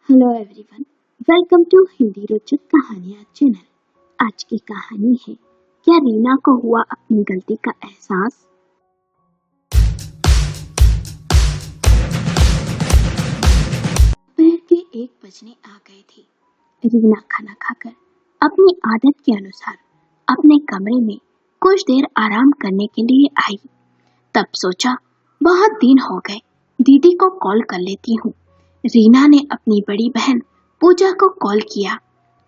Hello everyone, welcome to Hindi रोचक कहानियाँ channel. आज की कहानी है, क्या रीना को हुआ अपनी गलती का एहसास। दोपहर के 1 बजने आ गए थे। रीना खाना खाकर अपनी आदत के अनुसार अपने कमरे में कुछ देर आराम करने के लिए आई। तब सोचा, बहुत दिन हो गए, दीदी को कॉल कर लेती हूँ। रीना ने अपनी बड़ी बहन पूजा को कॉल किया।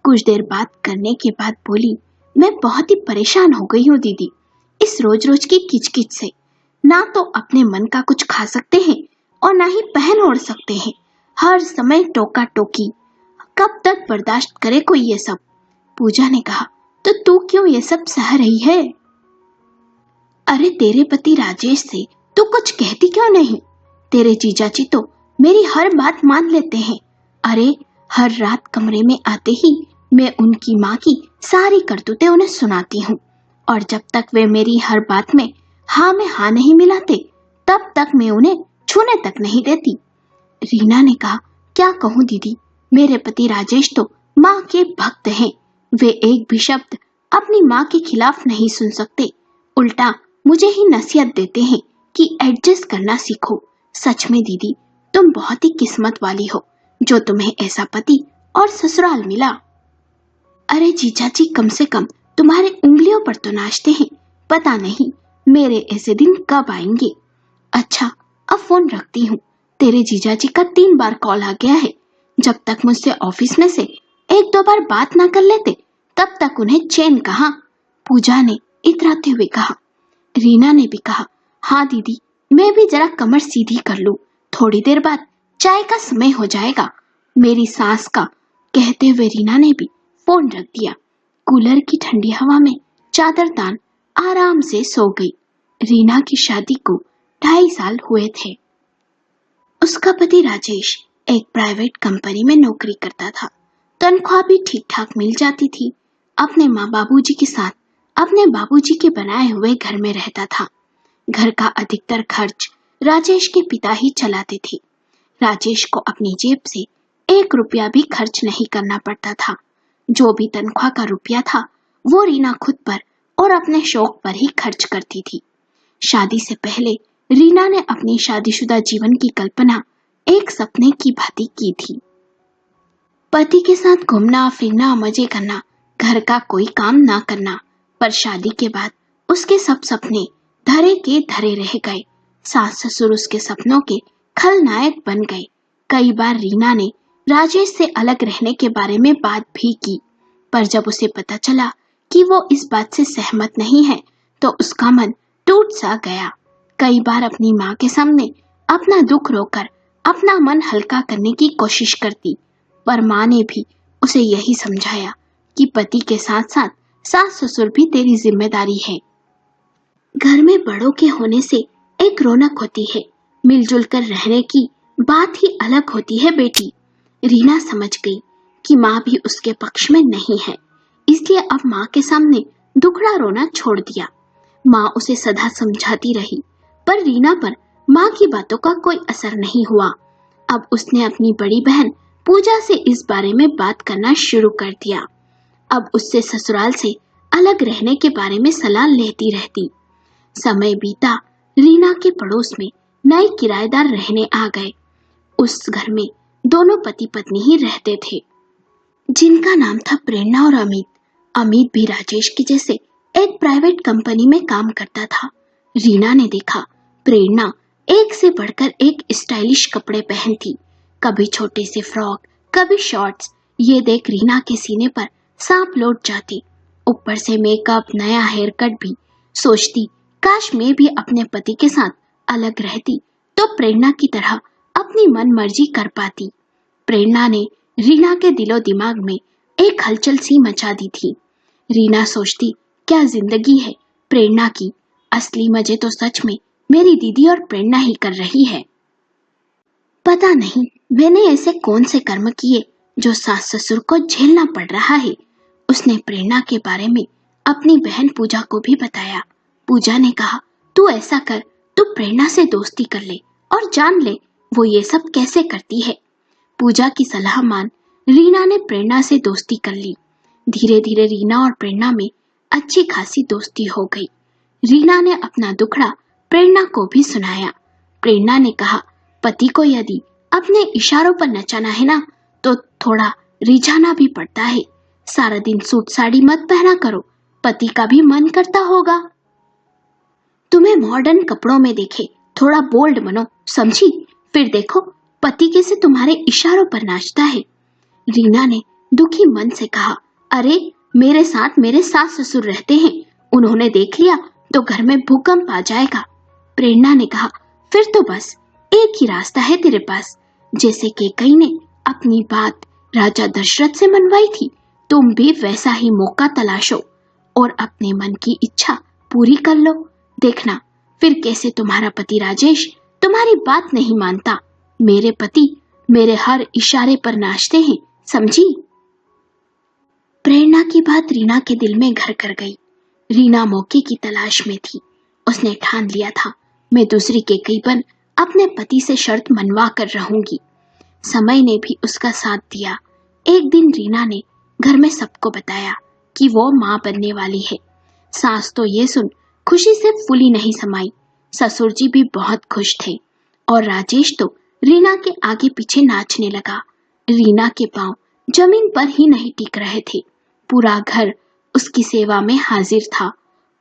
कुछ देर बात करने के बाद बोली, मैं बहुत ही परेशान हो गई हूँ दीदी, इस रोज रोज की किचकिच से। ना तो अपने मन का कुछ खा सकते हैं और ना ही पहन ओढ़ सकते हैं। हर समय टोका टोकी, कब तक बर्दाश्त करे कोई ये सब। पूजा ने कहा, तो तू क्यों ये सब सह रही है? अरे तेरे पति राजेश से तू कुछ कहती क्यों नहीं? तेरे जीजाजी तो मेरी हर बात मान लेते हैं। अरे हर रात कमरे में आते ही मैं उनकी माँ की सारी करतूतें उन्हें सुनाती हूँ, और जब तक वे मेरी हर बात में हाँ में हाँ नहीं मिलाते, तब तक मैं उन्हें छूने तक नहीं देती। रीना ने कहा, क्या कहूँ दीदी, मेरे पति राजेश तो माँ के भक्त हैं। वे एक भी शब्द अपनी माँ के खिलाफ नहीं सुन सकते, उल्टा मुझे ही नसीहत देते हैं कि एडजस्ट करना सीखो। सच में दीदी, तुम बहुत ही किस्मत वाली हो जो तुम्हें ऐसा पति और ससुराल मिला। अरे जीजाजी कम से कम तुम्हारे उंगलियों पर तो नाचते हैं। पता नहीं मेरे ऐसे दिन कब आएंगे। अच्छा, अब फोन रखती हूँ। तेरे जीजाजी का 3 बार कॉल आ गया है। जब तक मुझसे ऑफिस में से 1-2 बार बात ना कर लेते, तब तक उन्हें चैन कहाँ। पूजा ने इतराते हुए कहा। रीना ने भी कहा, हाँ दीदी, मैं भी जरा कमर सीधी कर लूं, थोड़ी देर बाद चाय का समय हो जाएगा, मेरी सास का। कहते हुए रीना ने भी फोन रख दिया। कूलर की ठंडी हवा में चादर तान आराम से सो गई। रीना की शादी को 2.5 साल हुए थे। उसका पति राजेश एक प्राइवेट कंपनी में नौकरी करता था। तनख्वाह भी ठीक ठाक मिल जाती थी। अपने माँ बाबूजी के साथ अपने बाबूजी के बनाए हुए घर में रहता था। घर का अधिकतर खर्च राजेश के पिता ही चलाते थे। राजेश को अपनी जेब से 1 रुपया भी खर्च नहीं करना पड़ता था। जो भी तनख्वाह का रुपया था, वो रीना खुद पर और अपने शौक पर ही खर्च करती थी। शादी से पहले रीना ने अपनी शादीशुदा जीवन की कल्पना एक सपने की भांति की थी। पति के साथ घूमना फिरना, मजे करना, घर का कोई काम ना करना। पर शादी के बाद उसके सब सपने धरे के धरे रह गए। सास ससुर उसके सपनों के खलनायक बन गए। कई बार रीना ने राजेश से अलग रहने के बारे में बात भी की, पर जब उसे पता चला कि वो इस बात से सहमत नहीं है, तो उसका मन टूट सा गया। कई बार अपनी माँ के सामने अपना दुख रोकर अपना मन हल्का करने की कोशिश करती, पर माँ ने भी उसे यही समझाया कि पति के साथ साथ सास ससुर भी तेरी जिम्मेदारी है। घर में बड़ों के होने से एक रौनक होती है, मिलजुल कर रहने की बात ही अलग होती है बेटी। रीना समझ गई कि माँ भी उसके पक्ष में नहीं है, इसलिए अब माँ के सामने दुखड़ा रोना छोड़ दिया। माँ उसे सदा समझाती रही, पर रीना पर माँ की बातों का कोई असर नहीं हुआ। अब उसने अपनी बड़ी बहन पूजा से इस बारे में बात करना शुरू कर दिया। अब उससे ससुराल से अलग रहने के बारे में सलाह लेती रहती। समय बीता, रीना के पड़ोस में नए किराएदार रहने आ गए। उस घर में दोनों पति पत्नी ही रहते थे, जिनका नाम था प्रेरणा और अमित। अमित भी राजेश के जैसे एक प्राइवेट कंपनी में काम करता था। रीना ने देखा, प्रेरणा एक से बढ़कर एक स्टाइलिश कपड़े पहनती, कभी छोटे से फ्रॉक, कभी शॉर्ट्स। ये देख रीना के सीने पर सांप लौट जाती। ऊपर से मेकअप, नया हेयर कट भी। सोचती, काश मैं भी अपने पति के साथ अलग रहती तो प्रेरणा की तरह अपनी मन मर्जी कर पाती। प्रेरणा ने रीना के दिलो दिमाग में एक हलचल सी मचा दी थी। रीना सोचती, क्या जिंदगी है प्रेरणा की, असली मजे तो सच में मेरी दीदी और प्रेरणा ही कर रही है। पता नहीं मैंने ऐसे कौन से कर्म किए जो सास ससुर को झेलना पड़ रहा है। उसने प्रेरणा के बारे में अपनी बहन पूजा को भी बताया। पूजा ने कहा, तू ऐसा कर, तू प्रेरणा से दोस्ती कर ले और जान ले वो ये सब कैसे करती है। पूजा की सलाह मान रीना ने प्रेरणा से दोस्ती कर ली। धीरे धीरे रीना और प्रेरणा में अच्छी खासी दोस्ती हो गई। रीना ने अपना दुखड़ा प्रेरणा को भी सुनाया। प्रेरणा ने कहा, पति को यदि अपने इशारों पर नचाना है ना, तो थोड़ा रिझाना भी पड़ता है। सारा दिन सूट साड़ी मत पहना करो, पति का भी मन करता होगा। तुम्हें मॉडर्न कपड़ों में देखे, थोड़ा बोल्ड बनो, समझी? फिर देखो पति कैसे तुम्हारे इशारों पर नाचता है। रीना ने दुखी मन से कहा, अरे मेरे साथ मेरे सास ससुर रहते हैं, उन्होंने देख लिया तो घर में भूकंप आ जाएगा। प्रेरणा ने कहा, फिर तो बस एक ही रास्ता है तेरे पास। जैसे कैकेयी ने अपनी बात राजा दशरथ से मनवाई थी, तुम भी वैसा ही मौका तलाशो और अपने मन की इच्छा पूरी कर लो। देखना फिर कैसे तुम्हारा पति राजेश तुम्हारी बात नहीं मानता। मेरे पति मेरे हर इशारे पर नाचते हैं, समझी? प्रेरणा की बात रीना के दिल में घर कर गई। रीना मौके की तलाश में थी। उसने ठान लिया था, मैं दूसरी कैकेयी बन अपने पति से शर्त मनवा कर रहूंगी। समय ने भी उसका साथ दिया। एक दिन रीना ने घर में सबको बताया कि वो माँ बनने वाली है। सास तो ये सुन खुशी से फूली नहीं समाई। ससुर जी भी बहुत खुश थे और राजेश तो रीना के आगे पीछे नाचने लगा। रीना के पांव जमीन पर ही नहीं टिक रहे थे। पूरा घर उसकी सेवा में हाजिर था।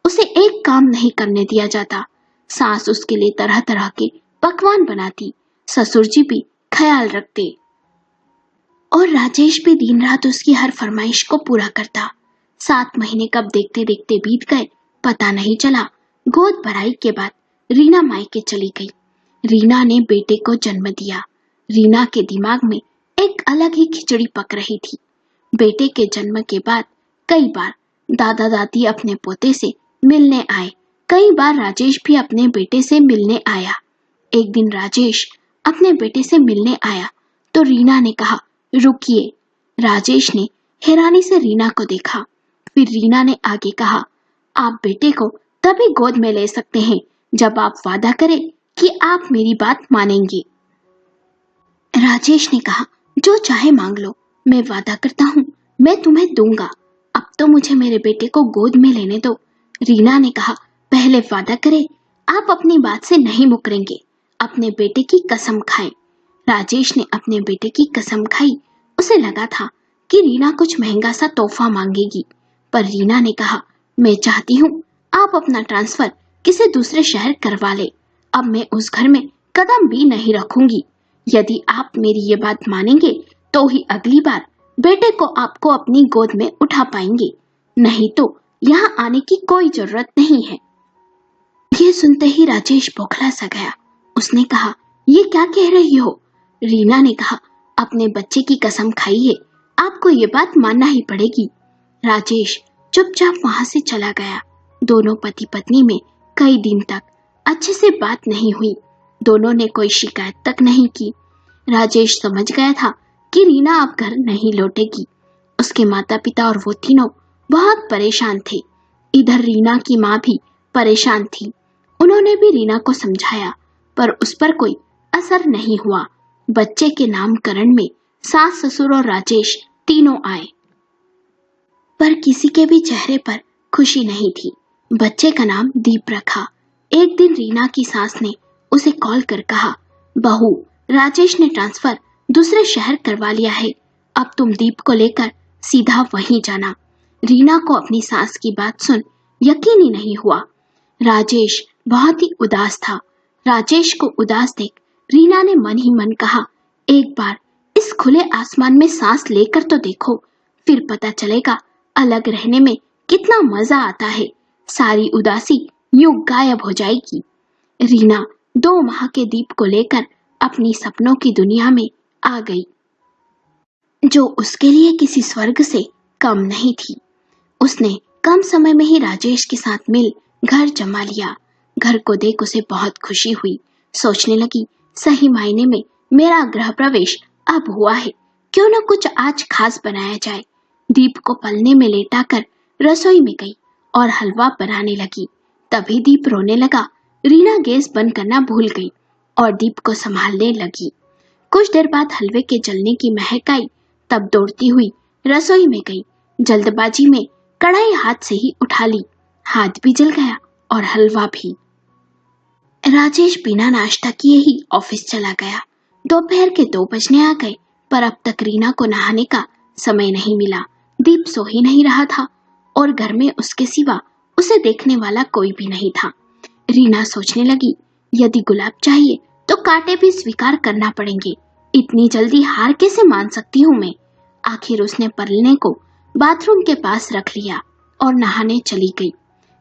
उसे एक काम नहीं करने दिया जाता। सास उसके लिए तरह तरह के पकवान बनाती, ससुर जी भी ख्याल रखते और राजेश भी दिन रात उसकी हर फरमाइश को पूरा करता। 7 महीने कब देखते देखते बीत गए पता नहीं चला। गोद भराई के बाद रीना मायके चली गई। रीना ने बेटे को जन्म दिया। रीना के दिमाग में एक अलग ही खिचड़ी पक रही थी। बेटे के जन्म के बाद कई बार दादा दादी अपने पोते से मिलने आए। कई बार राजेश भी अपने बेटे से मिलने आया। एक दिन राजेश अपने बेटे से मिलने आया तो रीना ने कहा, रुकिए। राजेश ने हैरानी से रीना को देखा। फिर रीना ने आगे कहा, आप बेटे को तभी गोद में ले सकते हैं जब आप वादा करें कि आप मेरी बात मानेंगे। राजेश ने कहा, जो चाहे मांग लो, मैं वादा करता हूँ मैं तुम्हें दूंगा। अब तो मुझे मेरे बेटे को गोद में लेने दो। रीना ने कहा, पहले वादा करें, आप अपनी बात से नहीं मुकरेंगे। अपने बेटे की कसम खाएं। राजेश ने अपने बेटे की कसम खाई। उसे लगा था कि रीना कुछ महंगा सा तोहफा मांगेगी, पर रीना ने कहा, मैं चाहती हूँ आप अपना ट्रांसफर किसी दूसरे शहर करवा ले। अब मैं उस घर में कदम भी नहीं रखूंगी। यदि आप मेरी ये बात मानेंगे तो ही अगली बार बेटे को आपको अपनी गोद में उठा पाएंगे, नहीं तो यहाँ आने की कोई जरूरत नहीं है। ये सुनते ही राजेश बौखला सा गया। उसने कहा, ये क्या कह रही हो? रीना ने कहा, अपने बच्चे की कसम खाई है, आपको ये बात मानना ही पड़ेगी। राजेश चुपचाप वहां से चला गया। दोनों पति पत्नी में कई दिन तक अच्छे से बात नहीं हुई। दोनों ने कोई शिकायत तक नहीं की। राजेश समझ गया था कि रीना अब घर नहीं लौटेगी। उसके माता पिता और वो तीनों बहुत परेशान थे। इधर रीना की माँ भी परेशान थी। उन्होंने भी रीना को समझाया, पर उस पर कोई असर नहीं हुआ। बच्चे के नामकरण में सास ससुर और राजेश तीनों आए, पर किसी के भी चेहरे पर खुशी नहीं थी। बच्चे का नाम दीप रखा। एक दिन रीना की सास ने उसे कॉल कर कहा, बहू, राजेश ने ट्रांसफर दूसरे शहर करवा लिया है, अब तुम दीप को लेकर सीधा वहीं जाना। रीना को अपनी सास की बात सुन यकीन ही नहीं हुआ। राजेश बहुत ही उदास था। राजेश को उदास देख रीना ने मन ही मन कहा, एक बार इस खुले आसमान में सांस लेकर तो देखो, फिर पता चलेगा अलग रहने में कितना मजा आता है। सारी उदासी यूं गायब हो जाएगी। रीना 2 माह के दीप को लेकर अपनी सपनों की दुनिया में आ गई, जो उसके लिए किसी स्वर्ग से कम नहीं थी। उसने कम समय में ही राजेश के साथ मिल घर जमा लिया। घर को देख उसे बहुत खुशी हुई। सोचने लगी, सही मायने में मेरा गृह प्रवेश अब हुआ है, क्यों न कुछ आज खास बनाया जाए। दीप को पलने में लेटाकर रसोई में गई और हलवा बनाने लगी। तभी दीप रोने लगा। रीना गैस बंद करना भूल गई और दीप को संभालने लगी। कुछ देर बाद हलवे के जलने की महक आई, तब दौड़ती हुई रसोई में गई। जल्दबाजी में कढ़ाई हाथ से ही उठा ली, हाथ भी जल गया और हलवा भी। राजेश बिना नाश्ता किए ही ऑफिस चला गया। दोपहर के 2 बजने आ गए, पर अब तक रीना को नहाने का समय नहीं मिला। दीप सो ही नहीं रहा था और घर में उसके सिवा उसे देखने वाला कोई भी नहीं था। रीना सोचने लगी, यदि गुलाब चाहिए तो कांटे भी स्वीकार करना पड़ेंगे। इतनी जल्दी हार कैसे मान सकती हूँ मैं। आखिर उसने परलने को बाथरूम के पास रख लिया और नहाने चली गई।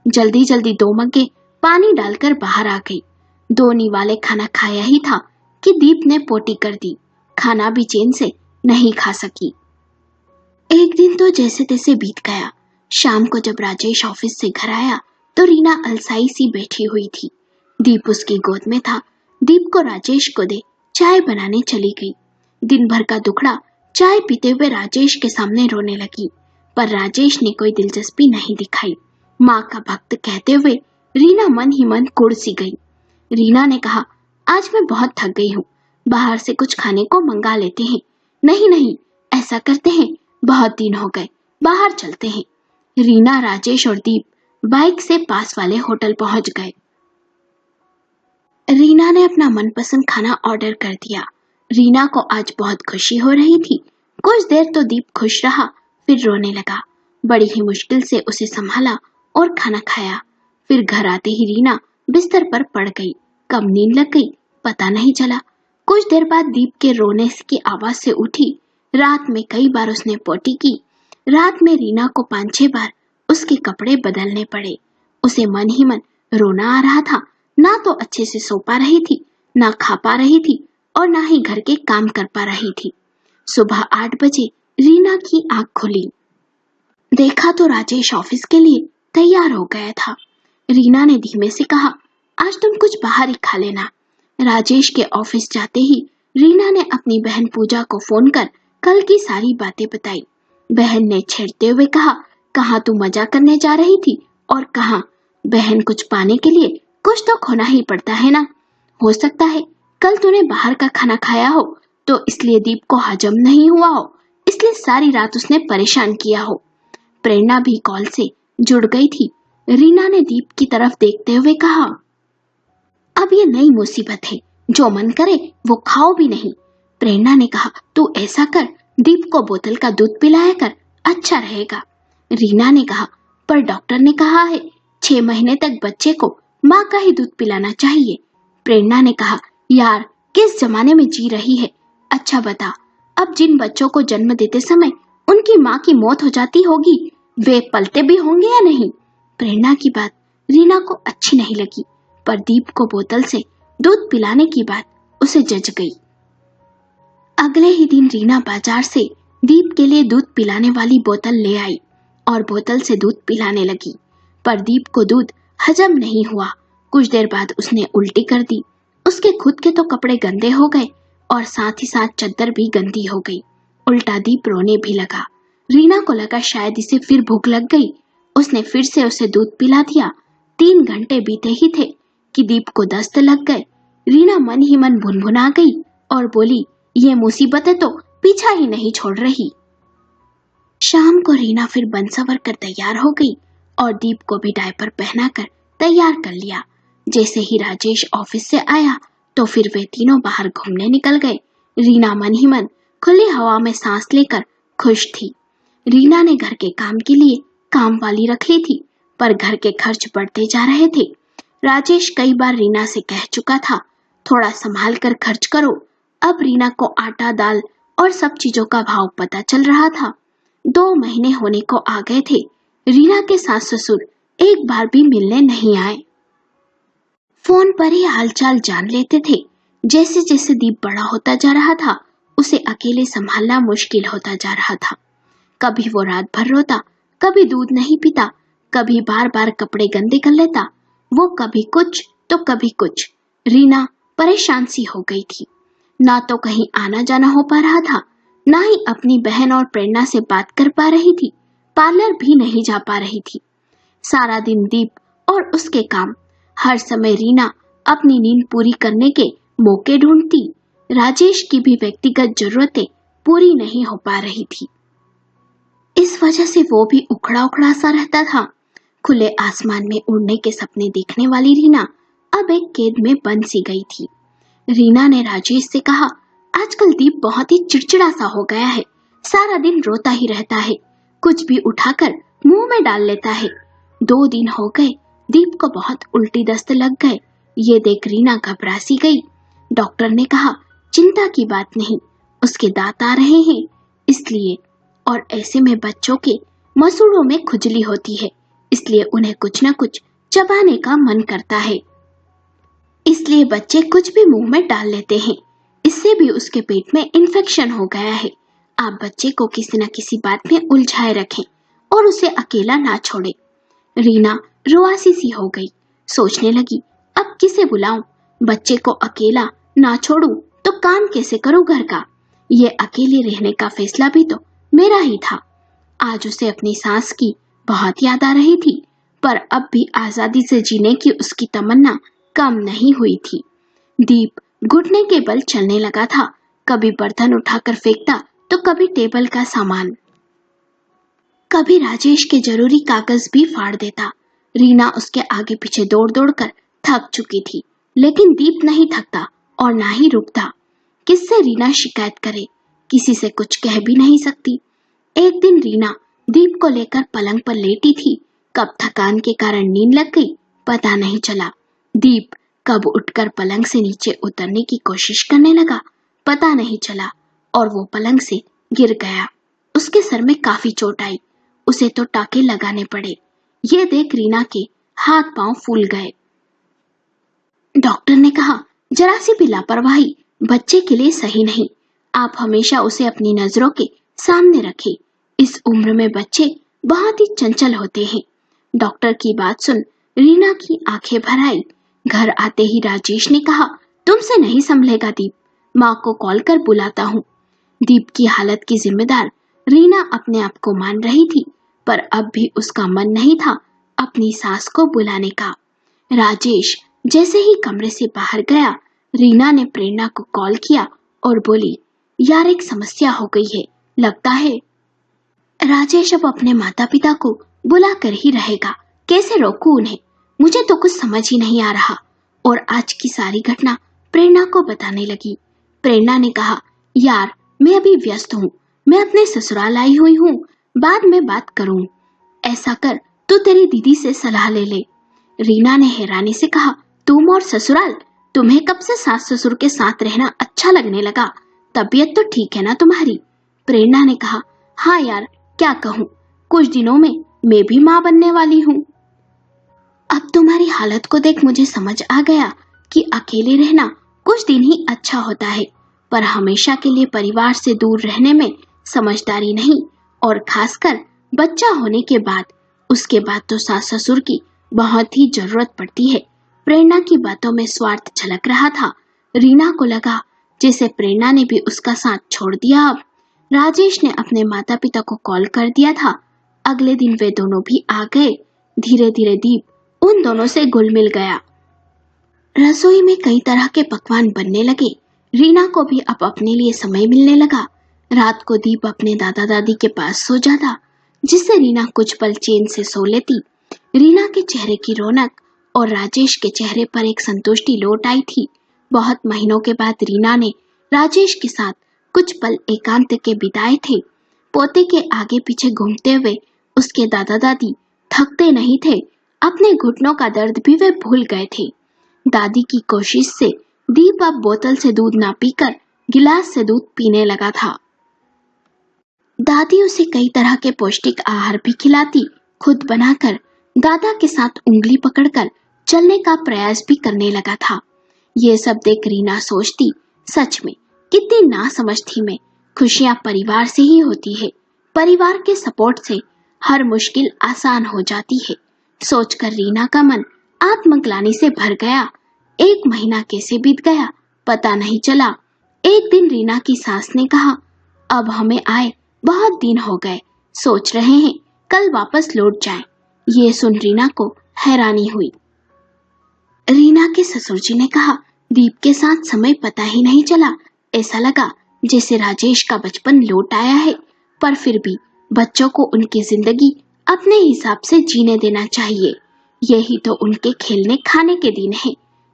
जल्दी जल्दी 2 मग्गे पानी डालकर बाहर आ गई। 2 निवाले खाना खाया ही था कि दीप ने पोटी कर दी। खाना भी चैन से नहीं खा सकी। एक दिन तो जैसे तैसे बीत गया। शाम को जब राजेश ऑफिस से घर आया तो रीना अलसाई सी बैठी हुई थी। दीप उसकी गोद में था। दीप को राजेश को दे चाय बनाने चली गई। दिन भर का दुखड़ा चाय पीते हुए राजेश के सामने रोने लगी, पर राजेश ने कोई दिलचस्पी नहीं दिखाई। माँ का भक्त कहते हुए रीना मन ही मन कुर्सी गई। रीना ने कहा, आज मैं बहुत थक गई हूँ, बाहर से कुछ खाने को मंगा लेते हैं। नहीं नहीं, ऐसा करते हैं, बहुत दिन हो गए, बाहर चलते हैं। रीना, राजेश और दीप बाइक से पास वाले होटल पहुंच गए। रीना ने अपना मनपसंद खाना ऑर्डर कर दिया। रीना को आज बहुत खुशी हो रही थी। कुछ देर तो दीप खुश रहा, फिर रोने लगा। बड़ी ही मुश्किल से उसे संभाला और खाना खाया। फिर घर आते ही रीना बिस्तर पर पड़ गई। कब नींद लग गई पता नहीं चला। कुछ देर बाद दीप के रोने की आवाज से उठी। रात में कई बार उसने पोटी की। रात में रीना को 5-6 बार उसके कपड़े बदलने पड़े। उसे मन ही मन रोना आ रहा था। ना तो अच्छे से सो पा रही थी, ना खा पा रही थी और ना ही घर के काम कर पा रही थी। सुबह 8 बजे रीना की आंख खुली। देखा तो राजेश ऑफिस के लिए तैयार हो गया था। रीना ने धीमे से कहा, आज तुम कुछ बाहर ही खा लेना। राजेश के ऑफिस जाते ही रीना ने अपनी बहन पूजा को फोन कर कल की सारी बातें बताई। बहन ने छेड़ते हुए कहा, कहाँ तू मजा करने जा रही थी और कहाँ। बहन, कुछ पाने के लिए कुछ तो खोना ही पड़ता है ना। हो सकता है कल तूने बाहर का खाना खाया हो तो इसलिए दीप को हजम नहीं हुआ हो, इसलिए सारी रात उसने परेशान किया हो। प्रेरणा भी कॉल से जुड़ गई थी। रीना ने दीप की तरफ देखते हुए कहा, अब ये नई मुसीबत है, जो मन करे वो खाओ भी नहीं। प्रेरणा ने कहा, तू ऐसा कर, दीप को बोतल का दूध पिलाया कर, अच्छा रहेगा। रीना ने कहा, पर डॉक्टर ने कहा है 6 महीने तक बच्चे को माँ का ही दूध पिलाना चाहिए। प्रेरणा ने कहा, यार किस जमाने में जी रही है। अच्छा बता, अब जिन बच्चों को जन्म देते समय उनकी माँ की मौत हो जाती होगी, वे पलते भी होंगे या नहीं। प्रेरणा की बात रीना को अच्छी नहीं लगी, पर दीप को बोतल से दूध पिलाने की बात उसे जच गई। अगले ही दिन रीना बाजार से दीप के लिए दूध पिलाने वाली बोतल ले आई और बोतल से दूध पिलाने लगी, पर दीप को दूध हजम नहीं हुआ। कुछ देर बाद उसने उल्टी कर दी। उसके खुद के तो कपड़े गंदे हो गए और साथ ही साथ चद्दर भी गंदी हो गई। उल्टा दीप रोने भी लगा। रीना को लगा शायद इसे फिर भूख लग गई। उसने फिर से उसे दूध पिला दिया। 3 घंटे बीते ही थे कि दीप को दस्त लग गए। रीना मन ही मन भुनभुना गई और बोली, ये मुसीबतें तो पीछा ही नहीं छोड़ रही। शाम को रीना फिर बन-सवर कर तैयार हो गई और दीप को भी डायपर पहनाकर तैयार कर लिया। जैसे ही राजेश ऑफिस से आया तो फिर वे तीनों बाहर घूमने निकल गए। रीना मन ही मन खुली हवा में सांस लेकर खुश थी। रीना ने घर के काम के लिए काम वाली रख ली थी, पर घर के खर्च बढ़ते जा रहे थे। राजेश कई बार रीना से कह चुका था, थोड़ा संभाल कर खर्च करो। अब रीना को आटा, दाल और सब चीजों का भाव पता चल रहा था। 2 महीने होने को आ गए थे। रीना के सास ससुर एक बार भी मिलने नहीं आए। फोन पर ही हालचाल जान लेते थे। जैसे जैसे दीप बड़ा होता जा रहा था, उसे अकेले संभालना मुश्किल होता जा रहा था। कभी वो रात भर रोता, कभी दूध नहीं पीता, कभी बार बार कपड़े गंदे कर लेता। वो कभी कुछ तो कभी कुछ। रीना परेशान सी हो गई थी। ना तो कहीं आना जाना हो पा रहा था, ना ही अपनी बहन और प्रेरणा से बात कर पा रही थी। पार्लर भी नहीं जा पा रही थी। सारा दिन दीप और उसके काम। हर समय रीना अपनी नींद पूरी करने के मौके ढूंढती। राजेश की भी व्यक्तिगत जरूरतें पूरी नहीं हो पा रही थी। इस वजह से वो भी उखड़ा उखड़ा सा रहता था। खुले आसमान में उड़ने के सपने देखने वाली रीना अब एक कैद में बंद सी गई थी। रीना ने राजेश से कहा, आजकल दीप बहुत ही चिड़चिड़ा सा हो गया है, सारा दिन रोता ही रहता है, कुछ भी उठाकर मुंह में डाल लेता है। 2 दिन हो गए, दीप को बहुत उल्टी दस्त लग गए। ये देख रीना घबरा सी गई। डॉक्टर ने कहा, चिंता की बात नहीं, उसके दांत आ रहे हैं इसलिए, और ऐसे में बच्चों के मसूड़ों में खुजली होती है, इसलिए उन्हें कुछ न कुछ चबाने का मन करता है, इसलिए बच्चे कुछ भी मुंह में डाल लेते हैं। इससे भी उसके पेट में इन्फेक्शन हो गया है। आप बच्चे को किसी न किसी बात में उलझाए रखें और उसे अकेला ना छोड़े। रीना रुआसी सी हो गई। सोचने लगी, अब किसे बुलाऊं? बच्चे को अकेला ना छोड़ूं तो काम कैसे करूं घर का? ये अकेले रहने का फैसला भी तो मेरा ही था। आज उसे अपनी सास की बहुत याद आ रही थी, पर अब भी आजादी से जीने की उसकी तमन्ना कम नहीं हुई थी। दीप घुटने के बल चलने लगा था, कभी बर्तन उठाकर फेंकता तो कभी टेबल का सामान, कभी राजेश के जरूरी कागज भी फाड़ देता। रीना उसके आगे पीछे दौड़ दौड़ कर थक चुकी थी, लेकिन दीप नहीं थकता और ना ही रुकता। किससे रीना शिकायत करे? किसी से कुछ कह भी नहीं सकती। एक दिन रीना दीप को लेकर पलंग पर लेटी थी। कब थकान के कारण नींद लग गई पता नहीं चला। दीप कब उठकर पलंग से नीचे उतरने की कोशिश करने लगा पता नहीं चला, और वो पलंग से गिर गया। उसके सर में काफी चोट आई, उसे तो टाके लगाने पड़े। ये देख रीना के हाथ पांव फूल गए। डॉक्टर ने कहा, जरा सी भी लापरवाही बच्चे के लिए सही नहीं, आप हमेशा उसे अपनी नजरों के सामने रखें। इस उम्र में बच्चे बहुत ही चंचल होते हैं। डॉक्टर की बात सुन रीना की आंखें भर आई। घर आते ही राजेश ने कहा, तुमसे नहीं संभलेगा दीप, माँ को कॉल कर बुलाता हूँ। दीप की हालत की जिम्मेदार रीना अपने आप को मान रही थी, पर अब भी उसका मन नहीं था अपनी सास को बुलाने का। राजेश जैसे ही कमरे से बाहर गया, रीना ने प्रेरणा को कॉल किया और बोली, यार एक समस्या हो गई है, लगता है राजेश अब अपने माता पिता को बुला कर ही रहेगा। कैसे रोकूं उन्हें? मुझे तो कुछ समझ ही नहीं आ रहा। और आज की सारी घटना प्रेरणा को बताने लगी। प्रेरणा ने कहा, यार मैं अभी व्यस्त हूँ, मैं अपने ससुराल आई हुई हूँ, बाद में बात करूँ। ऐसा कर, तू तेरी दीदी से सलाह ले ले। रीना ने हैरानी से कहा, तुम और ससुराल? तुम्हें कब से सास ससुर के साथ रहना अच्छा लगने लगा? तबीयत तो ठीक है ना तुम्हारी? प्रेरणा ने कहा, हाँ यार क्या कहूँ, कुछ दिनों में मैं भी माँ बनने वाली हूँ। अब तुम्हारी हालत को देख मुझे समझ आ गया कि अकेले रहना कुछ दिन ही अच्छा होता है, पर हमेशा के लिए परिवार से दूर रहने में समझदारी नहीं, और खासकर बच्चा होने के बाद, उसके बाद तो सास ससुर की बहुत ही जरूरत पड़ती है। प्रेरणा की बातों में स्वार्थ झलक रहा था। रीना को लगा जैसे प्रेरणा ने भी उसका साथ छोड़ दिया। अब राजेश ने अपने माता पिता को कॉल कर दिया था। अगले दिन वे दोनों भी आ गए। धीरे धीरे दीप उन दोनों से घुल मिल गया। रसोई में कई तरह के पकवान बनने लगे। रीना को भी अब अपने लिए समय मिलने लगा। रात को दीप अपने दादा दादी के पास सो जाता, जिससे रीना कुछ पल चैन से सो लेती। रीना के चेहरे की रौनक और राजेश के चेहरे पर एक संतुष्टि लौट आई थी। बहुत महीनों के बाद रीना ने राजेश के साथ कुछ पल एकांत के बिताए थे। पोते के आगे पीछे घूमते हुए उसके दादा दादी थकते नहीं थे। अपने घुटनों का दर्द भी वे भूल गए थे। दादी की कोशिश से दीप अब बोतल से दूध ना पीकर गिलास से दूध पीने लगा था। दादी उसे कई तरह के पौष्टिक आहार भी खिलाती, खुद बनाकर दादा के साथ उंगली पकड़कर चलने का प्रयास भी करने लगा था। ये सब देख रीना सोचती, सच में कितनी नासमझ थी मैं। खुशियां परिवार से ही होती है, परिवार के सपोर्ट से हर मुश्किल आसान हो जाती है। सोचकर रीना का मन आत्मग्लानि से भर गया। 1 महीना कैसे बीत गया पता नहीं चला। एक दिन रीना की सास ने कहा, अब हमें आए बहुत दिन हो गए, सोच रहे हैं कल वापस लौट जाएं। ये सुन रीना को हैरानी हुई। रीना के ससुर जी ने कहा, दीप के साथ समय पता ही नहीं चला ऐसा लगा जैसे राजेश का बचपन लौट आया है, पर फिर भी बच्चों को उनकी जिंदगी अपने हिसाब से जीने देना चाहिए। यही तो उनके खेलने खाने के दिन है।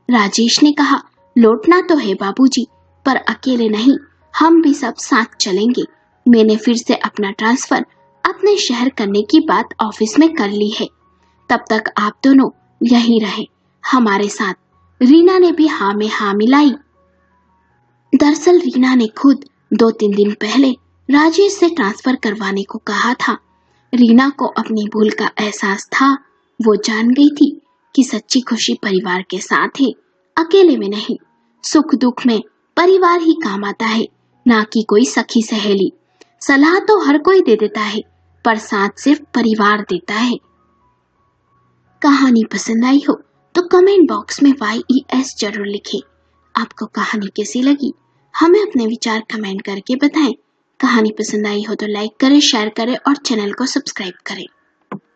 राजेश ने कहा, लौटना तो है बाबूजी, पर अकेले नहीं, हम भी सब साथ चलेंगे। मैंने फिर से अपना ट्रांसफर अपने शहर करने की बात ऑफिस में कर ली है। तब तक आप दोनों यहीं रहे हमारे साथ। रीना ने भी हाँ में हाँ मिलाई। दरअसल रीना ने खुद 2-3 दिन पहले राजेश से ट्रांसफर करवाने को कहा था। रीना को अपनी भूल का एहसास था। वो जान गई थी कि सच्ची खुशी परिवार के साथ है, अकेले में नहीं। सुख दुख में परिवार ही काम आता है, ना कि कोई सखी सहेली। सलाह तो हर कोई दे देता है, पर साथ सिर्फ परिवार देता है। कहानी पसंद आई हो तो कमेंट बॉक्स में YES जरूर लिखें। आपको कहानी कैसी लगी हमें अपने विचार कमेंट करके बताएं। कहानी पसंद आई हो तो लाइक करें, शेयर करें और चैनल को सब्सक्राइब करें।